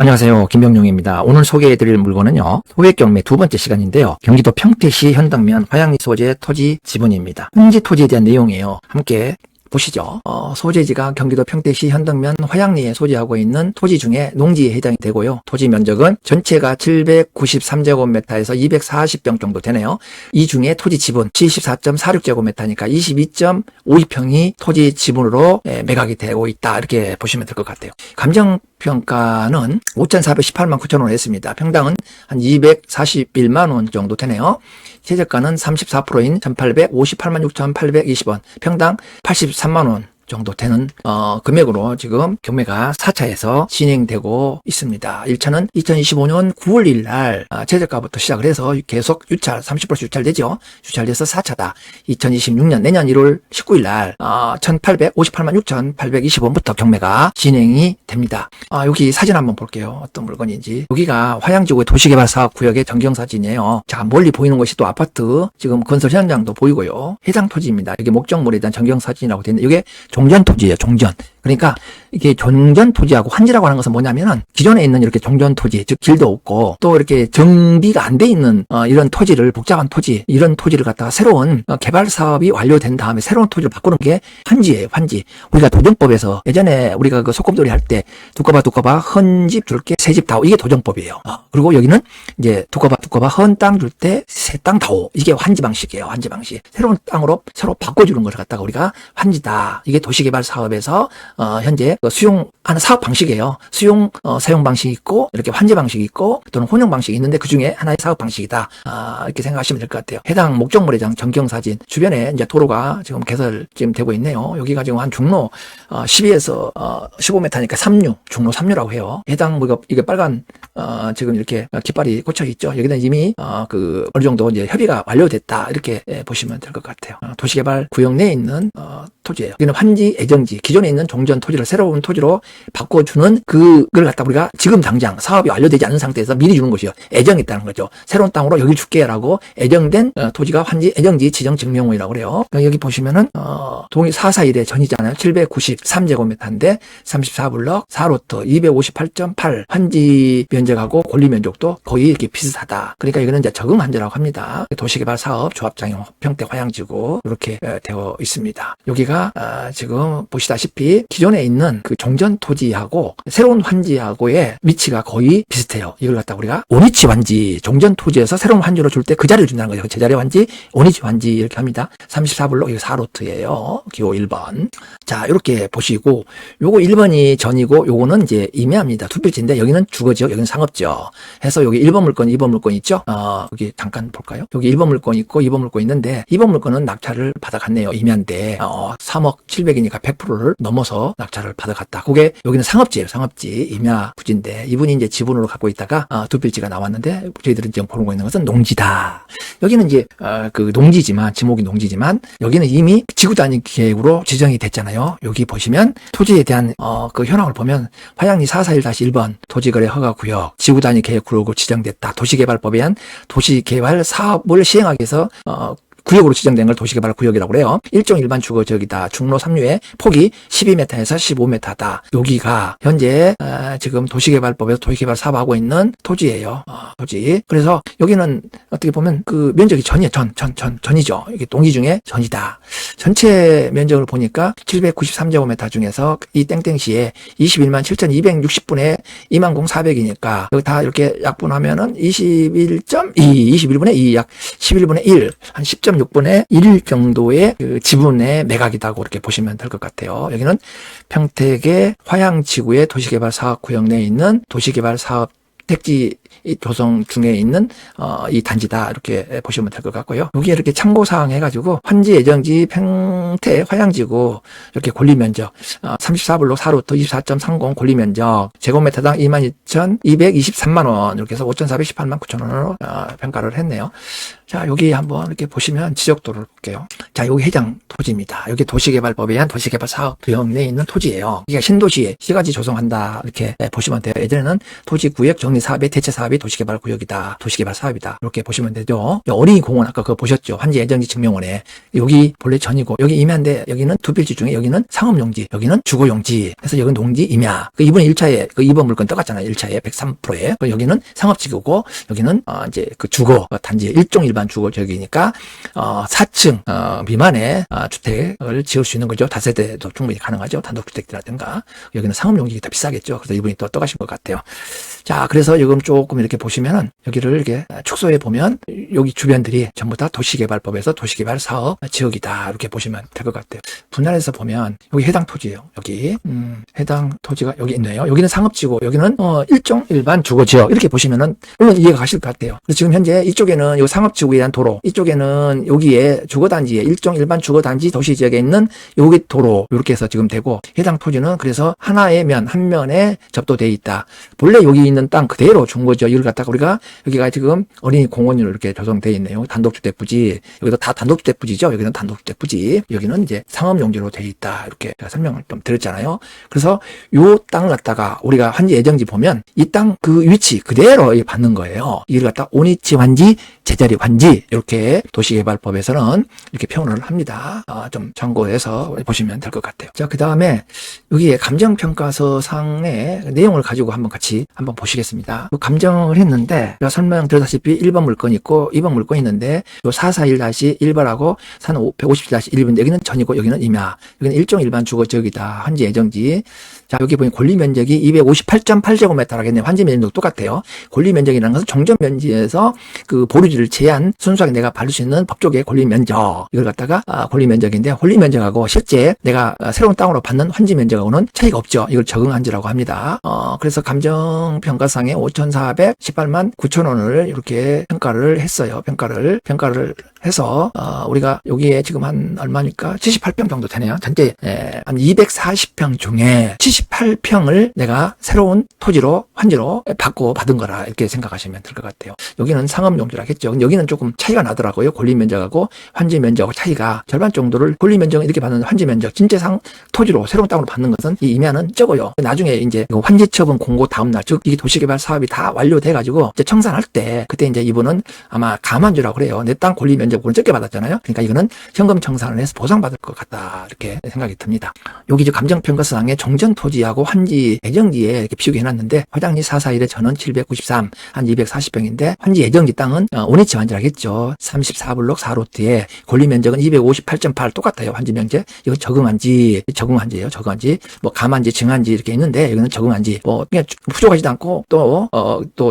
안녕하세요. 김병용입니다. 오늘 소개해드릴 물건은요, 소액 경매 두 번째 시간인데요. 경기도 평택시 현덕면 화양리 소재 토지 지분입니다. 현지 토지에 대한 내용이에요. 함께 보시죠. 소재지가 경기도 평택시 현덕면 화양리에 소재하고 있는 토지 중에 농지에 해당이 되고요. 토지 면적은 전체가 793제곱미터에서 240평 정도 되네요. 이 중에 토지 지분 74.46제곱미터니까 22.52평이 토지 지분으로 매각이 되고 있다. 이렇게 보시면 될 것 같아요. 감정평가는 5,418만 9천 원 했습니다. 평당은 한 241만 원 정도 되네요. 최저가는 34%인 1,858만 6,820원, 평당 83만 원 정도 되는 금액으로 지금 경매가 4차에서 진행되고 있습니다. 1차는 2025년 9월 1일 날 최저가부터 시작을 해서 계속 유찰 30% 유찰되죠. 유찰돼서 4차다. 2026년 내년 1월 19일 날 1,858만 6,820원부터 경매가 진행이 됩니다. 여기 사진 한번 볼게요. 어떤 물건인지. 여기가 화양지구의 도시개발사업구역의 전경사진이에요. 자, 멀리 보이는 것이 또 아파트 지금 건설 현장도 보이고요. 해당 토지입니다. 이게 목적물에 대한 전경사진이라고 되어 있는데 이게 종전 토지예요. 종전. 그러니까 이게 종전 토지하고 환지라고 하는 것은 뭐냐면은 기존에 있는 이렇게 종전 토지, 즉 길도 없고 또 이렇게 정비가 안 돼 있는 이런 토지를, 복잡한 토지, 이런 토지를 갖다가 새로운 개발 사업이 완료된 다음에 새로운 토지를 바꾸는 게 환지예요. 환지. 우리가 도정법에서 예전에 우리가 그 소꿉놀이 할 때 두꺼봐 헌집 줄게 새집 다오, 이게 도정법이에요. 그리고 여기는 이제 두꺼봐 헌 땅 줄 때 새 땅 다오, 이게 환지 방식이에요. 환지 방식. 새로운 땅으로 서로 바꿔주는 것을 갖다가 우리가 환지다. 이게 도시개발 사업에서 현재 수용하는 사업 방식이에요. 사용 방식이 있고 이렇게 환지 방식이 있고 또는 혼용 방식이 있는데 그 중에 하나의 사업 방식이다. 이렇게 생각하시면 될 것 같아요. 해당 목적물에 대한 전경사진. 주변에 이제 도로가 지금 개설 지금 되고 있네요. 여기가 지금 한 중로 12에서 15m니까 3류, 중로 3류라고 해요. 해당 이게 빨간 지금 이렇게 깃발이 꽂혀 있죠. 여기는 이미 어느 정도 이제 협의가 완료됐다. 이렇게 보시면 될 것 같아요. 도시개발 구역 내에 있는 토지예요. 여기는 환지, 애정지, 기존에 있는 종전 토지를 새로운 토지로 바꿔주는 그걸 갖다 우리가 지금 당장 사업이 완료되지 않은 상태에서 미리 주는 것이요. 애정했다는 거죠. 새로운 땅으로 여기 줄게라고 애정된 토지가 환지, 애정지 지정 증명호이라고 그래요. 여기 보시면은 동일 441의 전이잖아요. 793제곱미터인데 34블럭 4로트 258.8 환지 면적하고 권리 면적도 거의 이렇게 비슷하다. 그러니까 이거는 이제 적응 환지라고 합니다. 도시개발 사업 조합장형 평택 화양지구 이렇게 되어 있습니다. 여기가 지금 보시다시피 기존에 있는 그 종전 토지하고 새로운 환지하고의 위치가 거의 비슷해요. 이걸 갖다 우리가 온위치 환지, 종전 토지에서 새로운 환지로 줄 때 그 자리를 준다는 거죠. 제자리 환지, 온위치 환지 이렇게 합니다. 34블록 이거 4로트예요. 기호 1번. 자, 이렇게 보시고 요거 1번이 전이고 요거는 이제 임야입니다. 투필지인데 여기는 주거지역, 여기는 상업지역. 해서 여기 1번 물건, 2번 물건 있죠? 여기 잠깐 볼까요? 여기 1번 물건 있고 2번 물건 있는데 2번 물건은 낙찰을 받아갔네요. 임야인데 3억 700이니까 100%를 넘어서 낙찰을 받아갔다. 그게 여기는 상업지예요. 상업지, 임야 부지인데 이분이 이제 지분으로 갖고 있다가 두 필지가 나왔는데 저희들은 지금 보고 있는 것은 농지다. 여기는 이제 그 농지지만 지목이 농지지만 여기는 이미 지구 단위 계획으로 지정이 됐잖아요. 여기 보시면 토지에 대한 그 현황을 보면 화양리 441-1번 토지거래 허가구역 지구 단위 계획구역으로 지정됐다. 도시개발법에 의한 도시개발 사업을 시행하기 위해서 구역으로 지정된 걸 도시개발구역이라고 그래요. 일종 일반 주거지역이다. 중로 3류의 폭이 12m에서 15m다. 여기가 현재 지금 도시개발법에서 도시개발 사업하고 있는 토지예요. 토지. 그래서 여기는 어떻게 보면 그 면적이 전이에요. 전이죠. 이게 동기 중에 전이다. 전체 면적을 보니까 793제곱미터 중에서 이 땡땡시에 21만 7,260분의 20,400이니까 여기 다 이렇게 약분하면은 21.2, 2 약 11분의 1, 한 10.6분의 1 정도의 그 지분의 매각이다고 이렇게 보시면 될 것 같아요. 여기는 평택의 화양지구의 도시개발 사업구역 내에 있는 도시개발 사업 택지 조성 중에 있는 이 단지다 이렇게 보시면 될 것 같고요. 여기에 이렇게 참고사항 해가지고 환지, 애정지, 평택, 화양지구 이렇게 권리면적 34블록 4로트 24.30 권리면적 제곱미터당 22,223만원 이렇게 해서 5,418만 9천원으로 평가를 했네요. 자, 여기 한번 이렇게 보시면 지적도를 볼게요. 자, 여기 해당 토지입니다. 여기 도시개발법에 의한 도시개발 사업 구역 내에 있는 토지예요. 이게 신도시에 시가지 조성한다 이렇게 보시면 돼요. 예전에는 토지구역 정리사업의 대체 사업이 도시개발구역이다. 도시개발 사업이다. 이렇게 보시면 되죠. 어린이 공원 아까 그거 보셨죠? 환지 예정지 증명원에 여기 본래 전이고 여기 임야인데 여기는 두 필지 중에 여기는 상업용지, 여기는 주거용지. 그래서 여기는 농지 임야. 그 이번에 1차에 그 2번 물건 떠갔잖아요. 1차에 103%에. 여기는 상업지구고 여기는 이제 그 주거 단지 일종 일반 주거 지역이니까 4층 미만의 주택을 지을 수 있는 거죠. 다세대도 충분히 가능하죠. 단독주택이라든가. 여기는 상업용지가 더 비싸겠죠. 그래서 이분이 또 떠가신 것 같아요. 자, 그래서 지금 조금 이렇게 보시면은 여기를 이렇게 축소해 보면 여기 주변들이 전부 다 도시개발법에서 도시개발 사업 지역이다. 이렇게 보시면 될 것 같아요. 분할해서 보면 여기 해당 토지예요. 여기 해당 토지가 여기 있네요. 여기는 상업지구, 여기는 일종 일반 주거지역 이렇게 보시면은 물론 이해가 가실 것 같아요. 그래서 지금 현재 이쪽에는 이 상업지구에 대한 도로, 이쪽에는 여기에 주거단지에 일종 일반 주거단지 도시지역에 있는 여기 도로 이렇게 해서 지금 되고 해당 토지는 그래서 하나의 면 한 면에 접도되어 있다. 본래 여기 있는 땅 그대로 준 거죠. 이걸 갖다가 우리가 여기가 지금 어린이 공원으로 이렇게 조성되어 있네요. 단독주택 부지, 여기도 다 단독주택 부지죠. 여기는 단독주택 부지, 여기는 이제 상업용지로 되어 있다. 이렇게 제가 설명을 좀 드렸잖아요. 그래서 요 땅을 갖다가 우리가 환지 예정지 보면 이 땅 그 위치 그대로 받는 거예요. 이걸 갖다 온위치 환지, 제자리 환지 이렇게 도시개발법에서는 이렇게 표현을 합니다. 좀 참고해서 보시면 될 것 같아요. 자, 그 다음에 여기에 감정평가서 상의 내용을 가지고 같이 한번 보시겠습니다. 감정을 했는데 제가 설명드렸다시피 1번 물건이 있고 2번 물건이 있는데 요 441-1번하고 150-1번인데 여기는 전이고 여기는 임야, 여기는 일종 일반 주거지역이다. 환지 예정지. 자, 여기 보면 권리면적이 258.8제곱미터 하겠네요. 환지 면적도 똑같아요. 권리면적이라는 것은 종전면지에서 그 보류지를 제한 순수하게 내가 받을 수 있는 법조계의 권리면적, 이걸 갖다가 권리면적인데, 권리면적하고 실제 내가 새로운 땅으로 받는 환지 면적하고는 차이가 없죠. 이걸 적응한지라고 합니다. 그래서 감정평가상에 5,418만 9천 원을 이렇게 평가를 했어요. 평가를 해서 우리가 여기에 지금 한 얼마니까 78평 정도 되네요. 전체 한 240평 중에 78평을 내가 새로운 토지로 환지로 받은 거라 이렇게 생각하시면 될 것 같아요. 여기는 상업용지라겠죠. 여기는 조금 차이가 나더라고요. 권리면적하고 환지면적하고 차이가 절반 정도를, 권리면적은 이렇게 받는 환지면적, 진짜상 토지로 새로운 땅으로 받는 것은 이 임야는 적어요. 나중에 이제 환지처분 공고 다음날, 즉 이 도시개발 사업이 다 완료돼가지고 이제 청산할 때 그때 이제 이분은 아마 감안주라고 그래요. 내 땅 권리면적으로 적게 받았잖아요. 그러니까 이거는 현금 청산을 해서 보상받을 것 같다 이렇게 생각이 듭니다. 여기 이제 감정평가서상에 종전 토지하고 환지 예정지에 이렇게 비우게 해놨는데 화장리 441에 전원 793, 한 240평인데 환지 예정지 땅은 온위치 환지라겠죠. 34블록 4로트에 권리면적은 258.8 똑같아요. 환지 면적. 이건 적응한지예요. 적응한지. 뭐 감한지, 증한지 이렇게 있는데 여기는 적응한지. 뭐 그냥 부족하지도 않고 또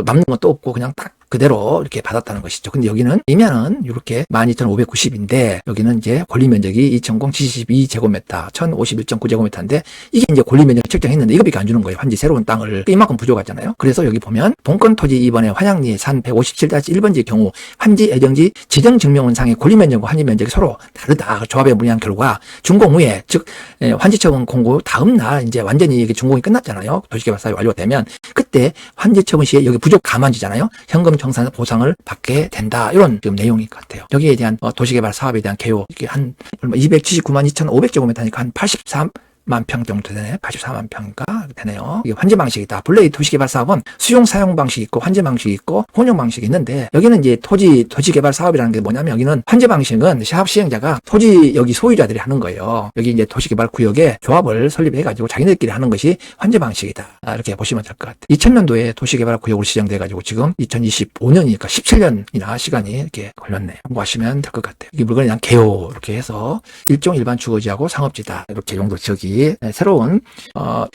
남는 것도 없고 그냥 딱 그대로 이렇게 받았다는 것이죠. 근데 여기는 임야는 이렇게 12,590인데 여기는 이제 권리면적이 2,072제곱미터, 1,051.9제곱미터인데 이게 이제 권리면적 책정했는데 이거밖에 안 주는 거예요. 환지 새로운 땅을. 이만큼 부족하잖아요. 그래서 여기 보면 본건 토지 이번에 화양리 산 157-1번지의 경우 환지 예정지 지정증명원상의 권리면적과 환지면적이 서로 다르다. 조합에 문의한 결과 준공 후에, 즉 환지처분 공고 다음 날 이제 완전히 이게 준공이 끝났잖아요. 도시개발 사업이 완료되면 그때 환지처분 시에 여기 부족 감안지잖아요. 현금 청산 보상을 받게 된다. 이런 지금 내용인 것 같아요. 여기에 대한 도시개발 사업에 대한 개요, 이게 한 279만 2,500제곱미터니까 한 83만 평 정도 되네. 84만 평인가 되네요. 이게 환지 방식이다. 본래 이 도시개발 사업은 수용 사용 방식이 있고 환지 방식이 있고 혼용 방식이 있는데 여기는 이제 도시개발 사업이라는 게 뭐냐면 여기는 환지 방식은 사업 시행자가 토지 여기 소유자들이 하는 거예요. 여기 이제 도시개발 구역에 조합을 설립해가지고 자기네들끼리 하는 것이 환지 방식이다. 이렇게 보시면 될 것 같아요. 2000년도에 도시개발 구역으로 지정돼가지고 지금 2025년이니까 17년이나 시간이 이렇게 걸렸네요. 공부하시면 될 것 같아요. 이 물건에 대한 개요 이렇게 해서 일종 일반 주거지하고 상업지다. 이렇게 용도 지역이 새로운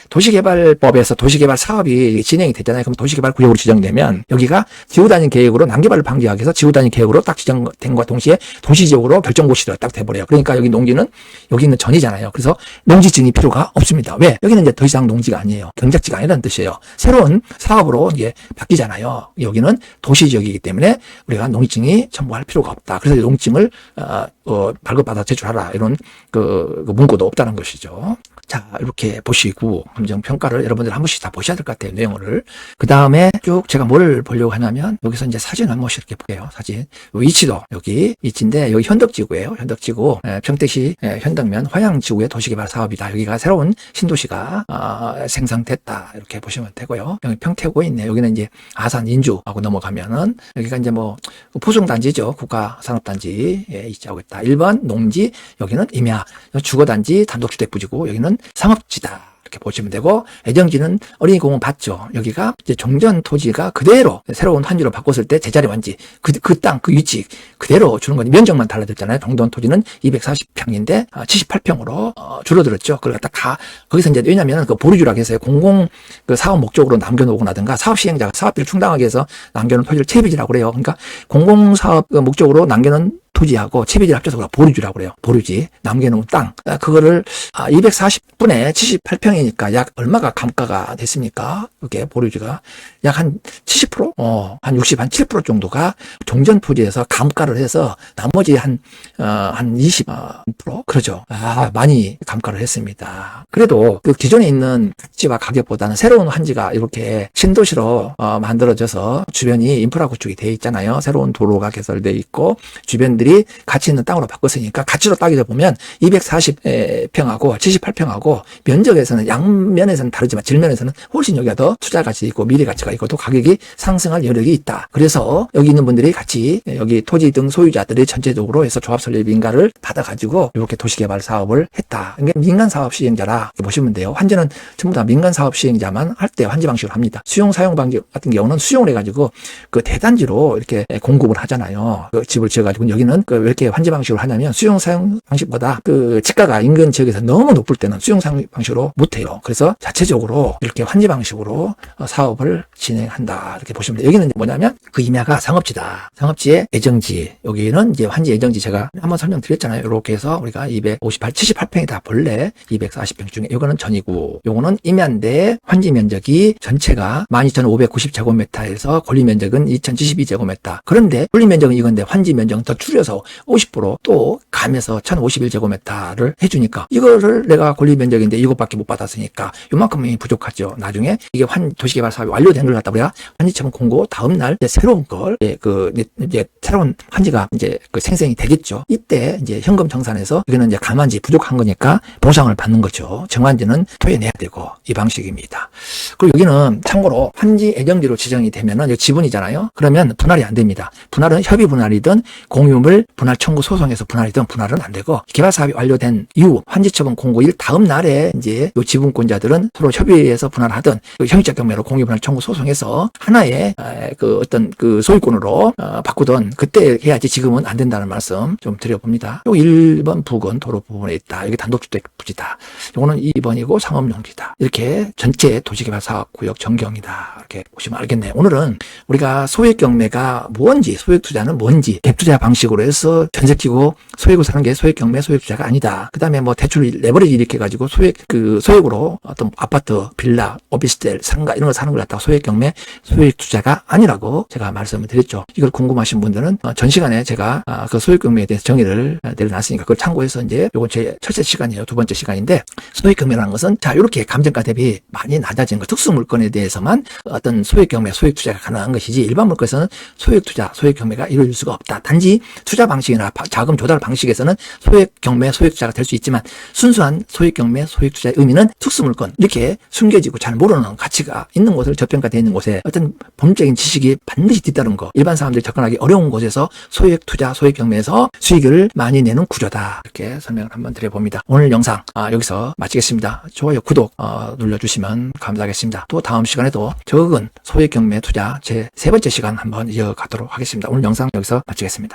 도시개발법에서 도시개발 사업이 진행이 됐잖아요. 그럼 도시개발 구역으로 지정되면 여기가 지구단위 계획으로 난개발을 방지하기 위해서 지구단위 계획으로 딱 지정된 것과 동시에 도시지역으로 결정고시로 딱 돼버려요. 그러니까 여기 농지는 여기 있는 전이잖아요. 그래서 농지증이 필요가 없습니다. 왜? 여기는 이제 더 이상 농지가 아니에요. 경작지가 아니라는 뜻이에요. 새로운 사업으로 이게 바뀌잖아요. 여기는 도시지역이기 때문에 우리가 농지증이 첨부할 필요가 없다. 그래서 농지증을 발급받아 제출하라 이런 그 문구도 없다는 것이죠. 자, 이렇게 보시고 감정평가를 여러분들 한 번씩 다 보셔야 될 것 같아요. 내용을. 그 다음에 쭉 제가 뭘 보려고 하냐면 여기서 이제 사진 한 번씩 이렇게 볼게요. 사진. 위치도 여기 위치인데 여기 현덕지구예요. 현덕지구. 평택시 현덕면 화양지구의 도시개발 사업이다. 여기가 새로운 신도시가 생성됐다. 이렇게 보시면 되고요. 여기 평택구에 있네. 여기는 이제 아산 인주하고 넘어가면은 여기가 이제 뭐 부속단지죠. 국가산업단지에 위치하고 있다. 1번 농지, 여기는 임야, 주거단지, 단독주택부지구, 여기는 상업지다. 이렇게 보시면 되고, 애정지는 어린이공원 봤죠. 여기가 이제 종전 토지가 그대로 새로운 환지로 바꿨을 때 제자리 완지, 그 땅, 그 위치 그대로 주는 거니 면적만 달라졌잖아요. 종전 토지는 240평인데 78평으로 줄어들었죠. 그걸 갖다 거기서 이제 왜냐면 그 보류주라고 해서 공공 그 사업 목적으로 남겨놓거나든가 사업 시행자가 사업비를 충당하기 위해서 남겨놓은 토지를 채비지라고 그래요. 그러니까 공공사업 목적으로 남겨놓은 토지하고 채비지를 합쳐서 보류지라고 그래요. 보류지. 남겨놓은 땅. 그거를 240분에 78평이니까 약 얼마가 감가가 됐습니까? 그게 보류지가 약 한 70%? 한 60, 한 7% 정도가 종전 토지에서 감가를 해서 나머지 한 20%? 그러죠. 많이 감가를 했습니다. 그래도 그 기존에 있는 가치와 가격보다는 새로운 환지가 이렇게 신도시로 만들어져서 주변이 인프라 구축이 돼 있잖아요. 새로운 도로가 개설돼 있고 주변들이 가치 있는 땅으로 바꿨으니까 가치로 따지다 보면 240평하고 78평하고 면적에서는 양면에서는 다르지만 질면에서는 훨씬 여기가 더 투자 가치 있고 미래 가치가 있고 또 가격이 상승할 여력이 있다. 그래서 여기 있는 분들이 같이 여기 토지 등 소유자들이 전체적으로 해서 조합 설립 인가를 받아가지고 이렇게 도시개발 사업을 했다. 이게 민간 사업 시행자라 이렇게 보시면 돼요. 환지는 전부 다 민간 사업 시행자만 할 때 환지 방식으로 합니다. 수용 사용 방식 같은 경우는 수용을 해가지고 그 대단지로 이렇게 공급을 하잖아요. 그 집을 지어가지고 여기는 왜 이렇게 환지 방식으로 하냐면 수용 사용 방식보다 그 지가가 인근 지역에서 너무 높을 때는 수용 사용 방식으로 못해요. 그래서 자체적으로 이렇게 환지 방식으로 사업을 진행한다. 이렇게 보시면 돼요. 여기는 뭐냐면 그 임야가 상업지다. 상업지의 애정지. 여기는 이제 환지 애정지 제가 한번 설명드렸잖아요. 이렇게 해서 우리가 78평이다. 본래 240평 중에 이거는 전이고 요거는 임야인데 환지 면적이 전체가 12,590제곱미터에서 권리 면적은 2,072제곱미터. 그런데 권리 면적은 이건데 환지 면적은 더 줄여서 50%또 가면서 1,051제곱미터를 해주니까 이거를 내가 권리 면적인데 이것밖에 못 받았으니까 요만큼이 부족하죠. 나중에 이게 도시개발 사업이 완료된 걸 갖다 우리가 환지처분 공고 다음 날 이제 새로운 걸 이제 새로운 환지가 이제 그 생성이 되겠죠. 이때 이제 현금 정산해서 여기는 이제 감환지 부족한 거니까 보상을 받는 거죠. 정환지는 토해내야 되고 이 방식입니다. 그리고 여기는 참고로 환지 애정지로 지정이 되면은 여기 지분이잖아요. 그러면 분할이 안 됩니다. 분할은 협의 분할이든 공유물 분할 청구 소송에서 분할이든 분할은 안 되고 개발 사업이 완료된 이후 환지처분 공고일 다음 날에 이제 요 지분권자들은 서로 협의해서 분할하든 형식적 경매로 공유 분할 청구 소송해서 하나의 그 어떤 그 소유권으로 바꾸든 그때 해야지 지금은 안 된다는 말씀 좀 드려봅니다. 요 1번 부근 도로 부분에 있다. 여기 단독주택 부지다. 요거는 2번이고 상업용지다. 이렇게 전체 도시개발 사업구역 전경이다. 이렇게 보시면 알겠네요. 오늘은 우리가 소액 경매가 뭔지, 소액 투자는 뭔지, 갭투자 방식으로 해서 전세 끼고 소액으로 사는 게 소액 경매, 소액 투자가 아니다. 그 다음에 뭐 대출 레버리지 이렇게 해가지고 소액으로 어떤 아파트, 빌라, 오피스텔, 상가 이런 거 사는 걸 갖다가 소액 경매, 소액 투자가 아니라고 제가 말씀을 드렸죠. 이걸 궁금하신 분들은 전 시간에 제가 그 소액 경매에 대해서 정의를 내려놨으니까 그걸 참고해서 이제 요건 제 첫째 시간이에요. 두 번째 시간인데 소액 경매라는 것은 자 이렇게 감정가 대비 많이 낮아진 거 특수 물건에 대해서만 어떤 소액 경매, 소액 투자가 가능한 것이지 일반 물건에서는 소액 투자, 소액 경매가 이루어질 수가 없다. 단지 투자 방식이나 자금 조달 방식에서는 소액 경매, 소액 투자가 될 수 있지만 순수한 소액 경매, 소액 투자의 의미는 특수 물건 이렇게 숨겨지고 잘 모르는 가치가 있는 곳을 저평가되어 있는 곳에 어떤 법적인 지식이 반드시 뒤따른 거 일반 사람들이 접근하기 어려운 곳에서 소액 투자, 소액 경매에서 수익을 많이 내는 구조다. 이렇게 설명을 한번 드려봅니다. 오늘 영상 여기서 마치겠습니다. 좋아요, 구독 눌러주시면 감사하겠습니다. 또 다음 시간에도 적은 소액 경매 투자 제 세 번째 시간 한번 이어가도록 하겠습니다. 오늘 영상 여기서 마치겠습니다.